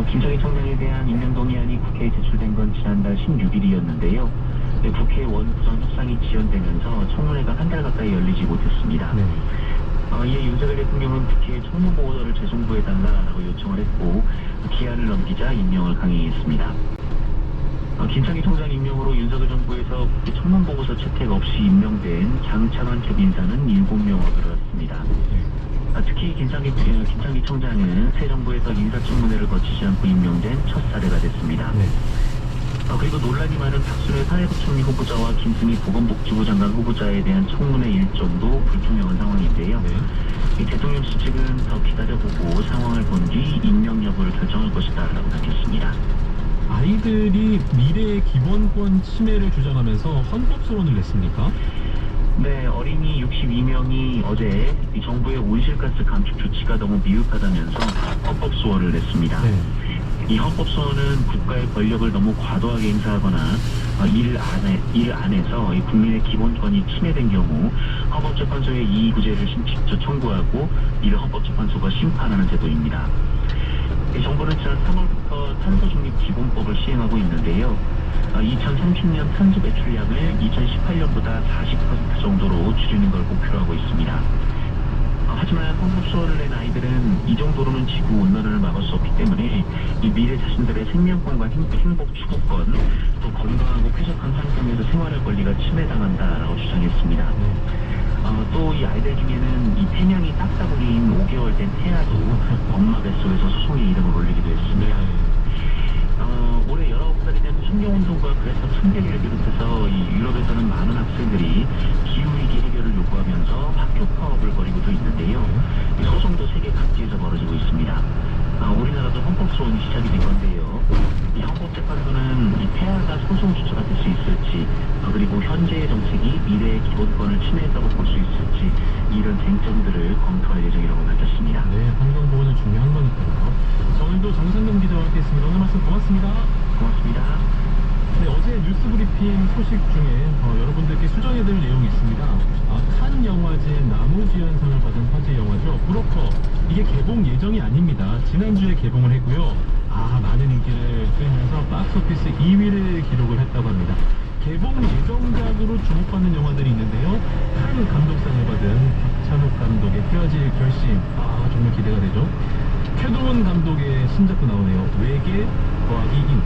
김정희 청장에 대한 임명 동의안이 국회에 제출된 건 지난달 16일이었는데요. 국회 원구성 협상이 지연되면서 청문회가 한 달 가까이 열리지 못했습니다. 네. 이에 윤석열 대통령은 국회에 청문 보고서를 재송부해달라고 요청을 했고 기한을 넘기자 임명을 강행했습니다. 김창희 총장 임명으로 윤석열 정부에서 국회 청문 보고서 채택 없이 임명된 장차관 쪽 인사는 7명으로 늘어났습니다. 특히 김창희 청장은 새 정부에서 인사청문회를 거치지 않고 임명된 첫 사례가 됐습니다. 네. 그리고 논란이 많은 박순애 사회부총리 후보자와 김승희 보건복지부 장관 후보자에 대한 청문회 일정도 불투명한 상황인데요. 네. 이 대통령 측은 더 기다려보고 상황을 본 뒤 임명 여부를 결정할 것이다라고 밝혔습니다. 아이들이 미래의 기본권 침해를 주장하면서 헌법소론을 냈습니까? 네, 어린이 62명이 어제 이 정부의 온실가스 감축 조치가 너무 미흡하다면서 헌법소원을 냈습니다. 네. 이 헌법소원은 국가의 권력을 너무 과도하게 행사하거나 일 안에서 이 국민의 기본권이 침해된 경우 헌법재판소에 이의구제를 직접 청구하고 이를 헌법재판소가 심판하는 제도입니다. 정부는 지난 3월부터 탄소중립기본법을 시행하고 있는데요. 2030년 탄소 배출량을 2018년보다 40% 정도로 줄이는 걸 목표로 하고 있습니다. 하지만 헌법소원을 낸 아이들은 이 정도로는 지구온난화를 막을 수 없기 때문에 이 미래 자신들의 생명권과 행복 추구권, 또 건강하고 쾌적한 환경에서 생활할 권리가 침해당한다라고 주장했습니다. 또 이 아이들 중에는 이 태명이 딱따구리인 5개월 된 태아도 엄마 뱃속에서 소송의 이름을 올리기도 했습니다. 올해 19살이 된 환경운동가 그레타 툰베리를 비롯해서 이 유럽에서는 많은 학생들이 기후위기 해결을 요구하면서 학교 파업을 벌이고도 있는데요. 이 소송도 세계 각지에서 벌어지고 있습니다. 우리나라도 헌법소원이 시작이 된 건데요. 이 헌법재판소는 이 태아가 소송 주체가 될 수 있을지, 그리고 현재의 정책이 미래의 기본권을 침해했다고 볼 수 있을지 이런 쟁점들을 검토할 예정이라고 밝혔습니다. 네, 환경보호는 중요한 거니까요. 자, 오늘도 정상경 기자와 함께했습니다. 오늘 말씀 고맙습니다. 고맙습니다. 네, 어제 뉴스브리핑 소식 중에 여러분들께 수정해드릴 내용이 있습니다. 칸 영화제 나무주연상을 받은 화제 영화죠. 브로커. 이게 개봉 예정이 아닙니다. 지난주에 개봉을 했고요. 많은 인기를 끌면서 박스오피스 2위를 기록을 했다고 합니다. 개봉 예정작으로 주목받는 영화들이 있는데요. 칸 감독상을 받은 박찬욱 감독의 헤어질 결심. 정말 기대가 되죠. 최동원 감독의 신작도 나오네요. 외계 더하기 인.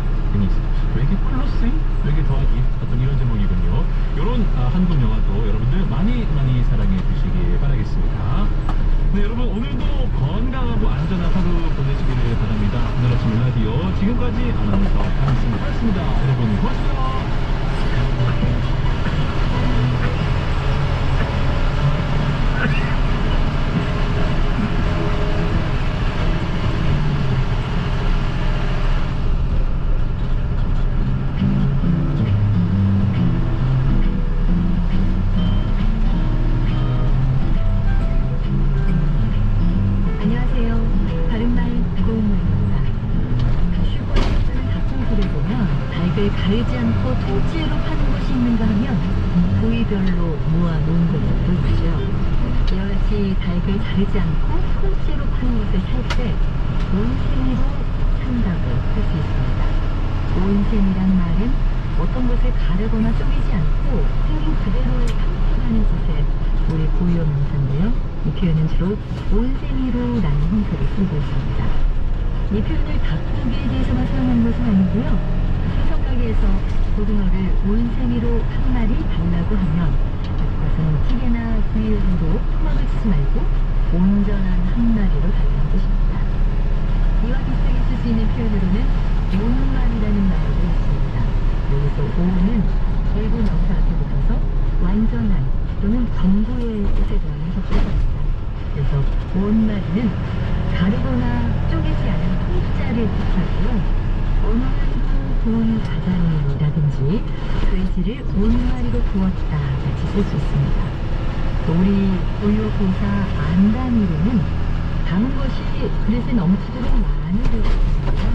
외계 플러스인? 외계 더하기 어떤 이런 제목이군요. 이런 한국 영화도 여러분들 많이 사랑해 주시길 바라겠습니다. 네, 여러분 오늘도 건강하고 안전한 하루 보내시기를 바랍니다. 오늘 아침 라디오 지금까지 아나운서 강승이었습니다. 여러분 고맙습니다. 가리지 않고 통째로 파는 곳이 있는가 하면 부위별로 모아놓은 곳도 있죠. 이와 같이 닭을 가리지 않고 통째로 파는 곳을 살 때 온셈으로 산다고 할 수 있습니다. 온셈이란 말은 어떤 것을 가르거나 쪼개지 않고 생긴 그대로 판매하는 짓을 우리 고유어 명사인데요. 이 표현은 주로 온셈이로라는 형태로 쓰고 있습니다. 이 표현을 닭고기에 대해서만 사용하는 것은 아니고요. 생선가게에서 고등어를 온셈이로 한 마리 달라고 하면 그것은 찌개나 구이용으로 토막을 치지 말고 온전한 한 마리로 달라는 뜻입니다. 이와 비슷하게 쓸 수 있는 표현으로는 온말이라는 말도 있습니다. 여기서 온은 일본 명사 앞에 붙어서 완전한 또는 전부의 뜻에 대한 해석을 합니다. 그래서 온말이는 가르거나 쪼개지 않은 통짜를 뜻하고요. 온 가자미라든지 돼지를 온마리로 구웠다 같이 쓸 수 있습니다. 우리 고유어 고사 안단위로는 담은 것이 그릇에 넘치도록 많이 들어있는데요.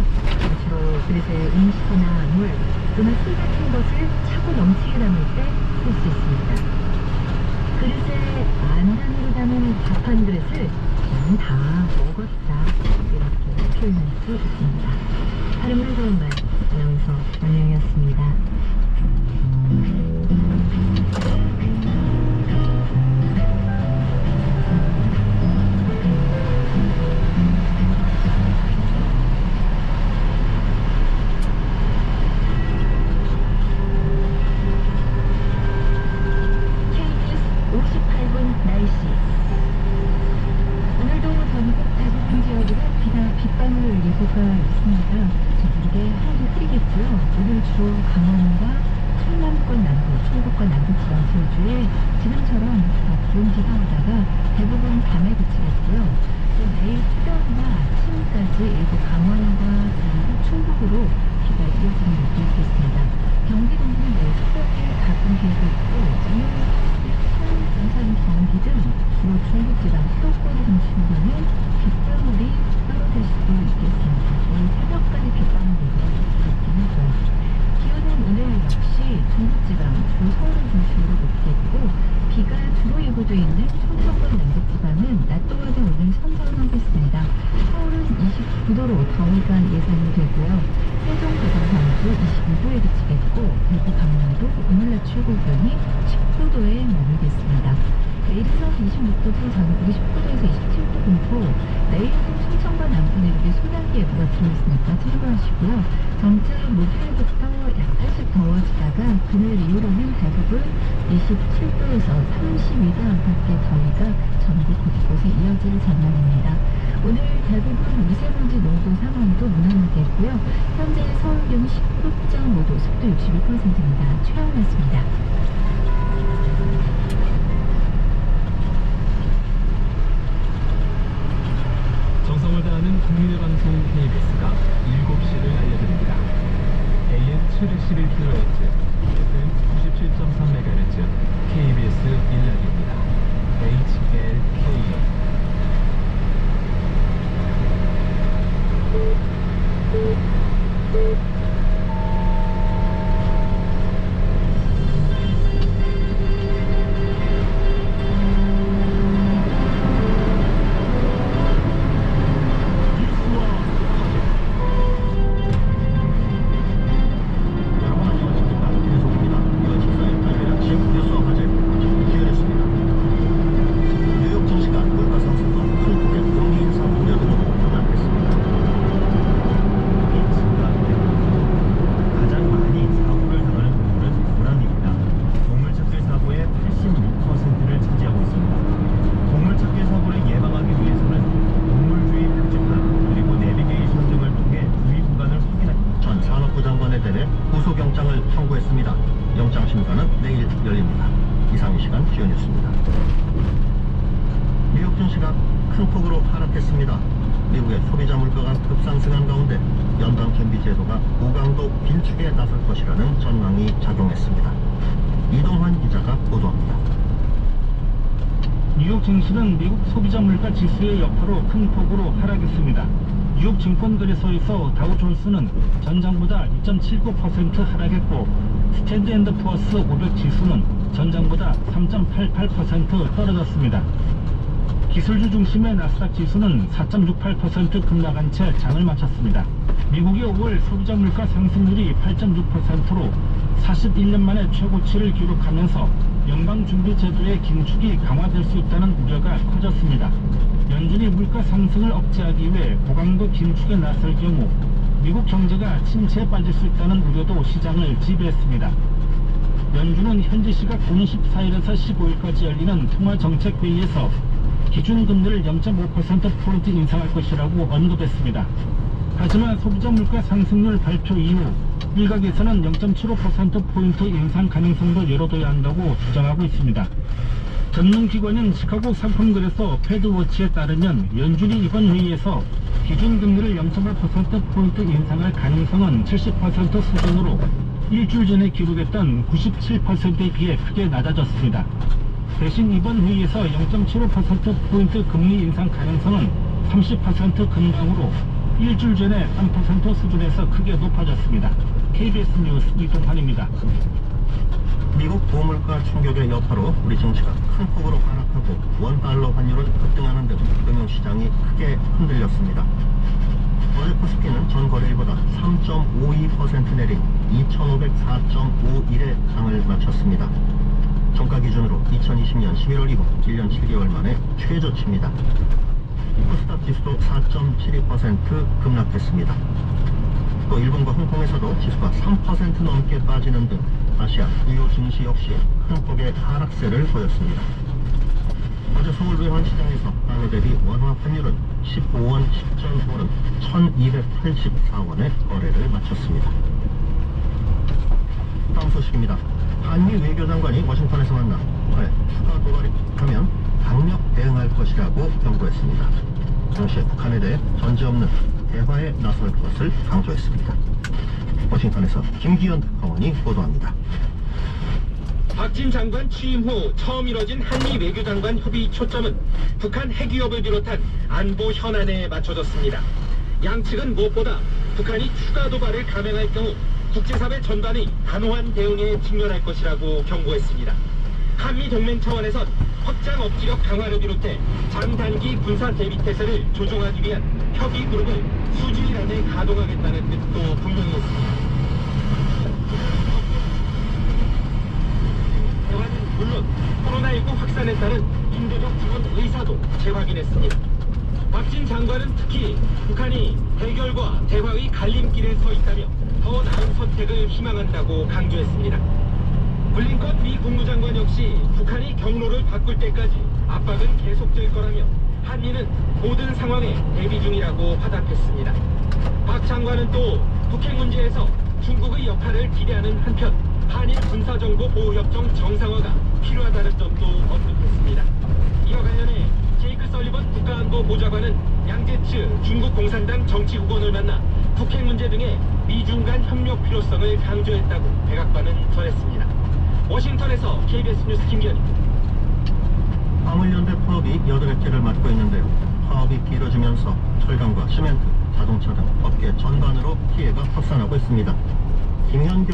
주로 그릇에 음식이나 물 또는 술 같은 것을 차고 넘치게 담을 때 쓸 수 있습니다. 그릇에 안단위로 담은 밥 한 그릇을 그냥 다 먹었다 이렇게 표현할 수 있습니다. 하루는 좋은 날, 아나운서 원영이었습니다. KBS 58분 날씨. 오늘도 전국 대부분 지역으로 빗방울 예보가 있습니다. 이게 하루도 흐리겠고요. 오늘 주로 강원과 충남권 남부, 충북권 남부 지방 지역주에 지금처럼 긴 비가 오다가 대부분 밤에 그치겠고요. 또 내일 새벽이나 아침까지 일부 강원과 전북, 충북으로 비가 이어지는 곳도 있겠습니다. 경기도는 내일 새벽에 가끔 비가 있고 오늘 부산, 경기 등 주로 중부지방 수도권을 중심으로는 빗방울이 떨어질 수도 있겠습니다. 내일 새벽까지 빗방울 내리가 있긴 하고요. 기온은 오늘 역시 중부지방, 주로 서울을 중심으로 높겠고 비가 주로 예보되어 있는 충청권 남부지방은 낮 동안에 오늘 선선하겠습니다. 서울은 29도로 더위가 예상이 되고요. 세종, 부산, 광주 22도에 그치겠고 대구, 강원도 오늘 낮 최고 기온이 19도에 머물겠습니다. 내일은 26도 중 전국이 19도에서 27도 분포, 내일은 충청과 남부 내륙에 소나기 예보가 들어있으니까 참고하시고요. 정자 목요일부터 약간씩 더워지다가 그날 이후로는 대부분 27도에서 32도 안팎의 더위가 전국 곳곳에 이어질 전망입니다. 오늘 대부분 미세먼지 농도 상황도 무난하겠고요. 현재 서울 기온 19.5도, 습도 61%입니다. 최영이었습니다. 정성을 다하는 국민의 방송 KBS가 7시를 알려드립니다. AM 711kHz, FM 97.3MHz, KBS 1락입니다. HLK. 여러분 안녕하십니까? 계속입니다. 이번 시사의 발표 아침 뉴스 화제 기울였습니다. 뉴욕 증시가 물가 상승과 큰 폭의 경기 인상 우려 등으로 변화했습니다. 가장 많이 사고를 당하는 동물은 고라니입니다. 동물 찾기 사고의 86%를 차지하고 있습니다. 동물 찾기 사고를 예방하기 위해서는 동물주의 표지판 그리고 내비게이션 등을 통해 주의 구간을 확인할 전 산업부 장관에 대해 구속영장을 청구했습니다. 영장 심사는 내일 열립니다. 이상 이 시간 기온이었습니다. 뉴욕 증시가 큰 폭으로 하락했습니다. 미국의 소비자 물가가 급상승한 가운데 연방 금리 제도가 고강도 긴축에 나설 것이라는 전망이 작용했습니다. 이동환 기자가 보도합니다. 뉴욕 증시는 미국 소비자 물가 지수의 여파로 큰 폭으로 하락했습니다. 뉴욕 증권거래소에서 다우존스는 전장보다 2.79% 하락했고 스탠드앤드푸어스 500 지수는 전장보다 3.88% 떨어졌습니다. 기술주 중심의 나스닥 지수는 4.68% 급락한 채 장을 마쳤습니다. 미국의 5월 소비자 물가 상승률이 8.6%로 41년 만에 최고치를 기록하면서 연방준비제도의 긴축이 강화될 수 있다는 우려가 커졌습니다. 연준이 물가 상승을 억제하기 위해 고강도 긴축에 나설 경우 미국 경제가 침체에 빠질 수 있다는 우려도 시장을 지배했습니다. 연준은 현지 시각 오는 14일에서 15일까지 열리는 통화정책회의에서 기준금리를 0.5%포인트 인상할 것이라고 언급했습니다. 하지만 소비자 물가 상승률 발표 이후 일각에서는 0.75%포인트 인상 가능성도 열어둬야 한다고 주장하고 있습니다. 전문기관인 시카고 상품거래소 패드워치에 따르면 연준이 이번 회의에서 기준금리를 0.5%포인트 인상할 가능성은 70% 수준으로 일주일 전에 기록했던 97%에 비해 크게 낮아졌습니다. 대신 이번 회의에서 0.75%포인트 금리 인상 가능성은 30% 근방으로 일주일 전에 3% 수준에서 크게 높아졌습니다. KBS 뉴스 이동환입니다. 미국 고물가 충격의 여파로 우리 증시가 큰 폭으로 하락하고 원달러 환율은 급등하는 등 금융시장이 크게 흔들렸습니다. 어제 코스피는 전 거래일보다 3.52% 내린 2,504.51의 장을 마쳤습니다. 종가 기준으로 2020년 11월 이후 1년 7개월 만에 최저치입니다. 코스닥 지수도 4.72% 급락했습니다. 또 일본과 홍콩에서도 지수가 3% 넘게 빠지는 등 아시아 주요 증시 역시 큰 폭의 하락세를 보였습니다. 어제 서울 외환시장에서 달러 대비 원화 환율은 15원 10전 오른 1284원에 거래를 마쳤습니다. 다음 소식입니다. 한미 외교장관이 워싱턴에서 만나 북한에 추가 도발이 하면 강력 대응할 것이라고 경고했습니다. 동시에 북한에 대해 전제 없는 대화에 나설 것을 강조했습니다. 워싱턴에서 김기현 특파원이 보도합니다. 박진 장관 취임 후 처음 이뤄진 한미 외교장관 협의 초점은 북한 핵위협을 비롯한 안보 현안에 맞춰졌습니다. 양측은 무엇보다 북한이 추가 도발을 감행할 경우 국제사회 전반의 단호한 대응에 직면할 것이라고 경고했습니다. 한미 동맹 차원에선 확장 억지력 강화를 비롯해 장단기 군사 대비태세를 조정하기 위한 협의 그룹을 수주일 안에 가동하겠다는 뜻도 분명히 했습니다. 대화는 물론 코로나19 확산에 따른 인도적 지원 의사도 재확인했습니다. 박진 장관은 특히 북한이 해결과 대화의 갈림길에 서 있다며 더 나은 선택을 희망한다고 강조했습니다. 블링컨 미 국무장관 역시 북한이 경로를 바꿀 때까지 압박은 계속될 거라며 한미는 모든 상황에 대비 중이라고 화답했습니다. 박 장관은 또 북핵 문제에서 중국의 역할을 기대하는 한편 한일 군사정보보호협정 정상화가 필요하다는 점도 언급했습니다. 이와 관련해 제이크 설리번 국가안보보좌관은 양제츠 중국 공산당 정치국원을 만나 북핵 문제 등의 미중 간 협력 필요성을 강조했다고 백악관은 전했습니다. 워싱턴에서 KBS 뉴스 김기현입니다. 화물연대 파업이 8회째를 맞고 있는데요. 파업이 길어지면서 철강과 시멘트, 자동차 등 업계 전반으로 피해가 확산하고 있습니다. 김현경